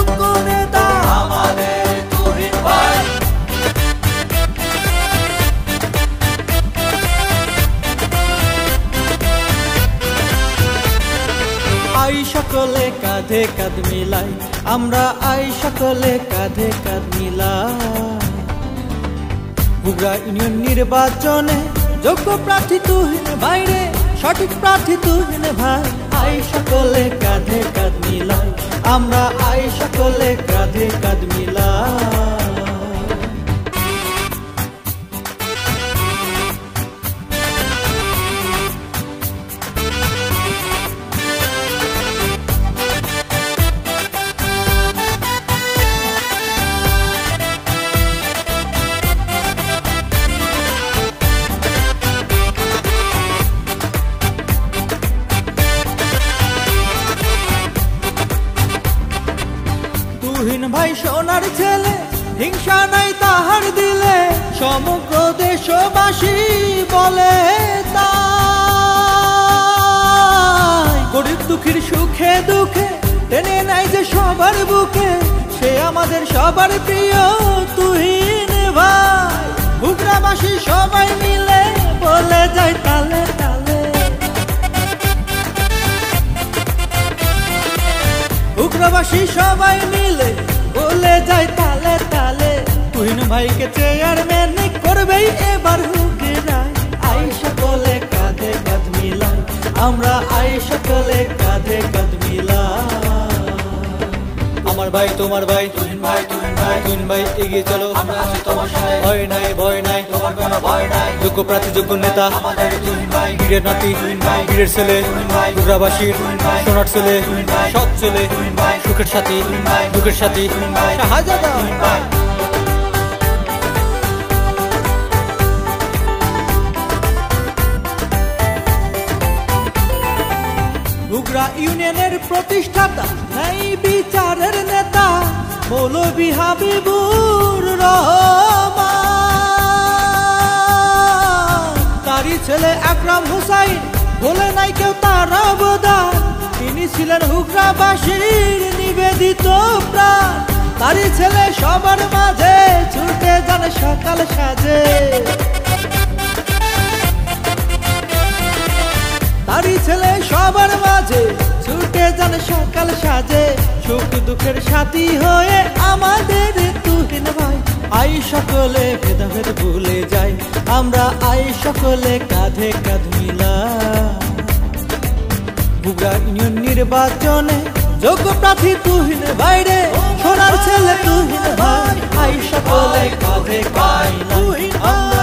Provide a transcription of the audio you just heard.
যোগ্য নেতা আমাদের তুহিন ভাই। আই সকলে কাঁধে কাঁধ মিলাই, আমরা আই সকলে কাঁধে কাঁধ মিলাই। বগুড়া ইউনিয়ন নির্বাচনে যোগ্য প্রার্থী তুহিন ভাই রে, সঠিক প্রার্থী তুহিন ভাই। আই সকলে কাঁধে কাঁধ মিলাই, আমরা আই সকলে কাঁধে কাঁধ মিলাই। তুহিন ভাই সোনার ছেলে, হিংসা নাই তাহার দিলে, সমগ্র দেশবাসী বলে তাই। গরিব দুঃখীর সুখে দুঃখে টেনে নাই যে সবার বুকে, সে আমাদের সবার প্রিয় তুহিন ভাই। বগুড়াবাসী সবাই মিলে বলে যায় তালে তালে, বগুড়াবাসী সবাই মিলে বলে যায় তালে তালে। তুহিন ভাইকে চেয়ারম্যান করবেই এবার হুগরায়। আই সকলে কাঁধে কাঁধ মিলাই, আমরা আই সকলে কাঁধে কাঁধ মিলাই। আমার ভাই তোমার ভাই তুহিন ভাই, তুহিন ভাই, তুহিন ভাই এগিয়ে চলো, আমরা আছি তোমার সাথে। ভয় নাই ভয় নাই, তোমার কোনো ভয় নাই। যোগ্য প্রার্থী যোগ্য নেতা আমাদের তুহিন ভাই। বীরের নাতি তুহিন ভাই, বীরের ছেলে তুহিন ভাই, বগুড়াবাসীর সোনার ছেলে তুহিন ভাই, সৎ ছেলে তুহিন ভাই, সুখের সাথী তুহিন ভাই, দুঃখের সাথী তুহিন ভাই, শাহজাদা তুহিন ভাই। বগুড়া ইউনিয়নের প্রতিষ্ঠাতা, ন্যায় বিচারের নেতা মৌলভী হাবিবুর রহমান। তারই ছেলে আকরাম হুসাইন, বলে নাই কেউ তার অবদান। তিনি ছিলেন হুগরাবাসীর নিবেদিত প্রাণ। তারই ছেলে সবার মাঝে ছুটে যান সকাল সাজে, তারই ছেলে সবার মাঝে ছুটে যান সকাল সাজে। সুখ দুঃখের সাথী হয়ে আমাদের তুহিন ভাই। আই সকলে ভেদাভেদ ভুলে যাই, আমরা আই সকলে কাঁধে কাঁধ মিলাই। বগুড়া ইউনিয়ন নির্বাচনে যোগ্য প্রার্থী তুহিন ভাই রে, সোনার ছেলে তুহিন ভাই। আই সকলে কাঁধে কাঁধ মিলাই, আমরা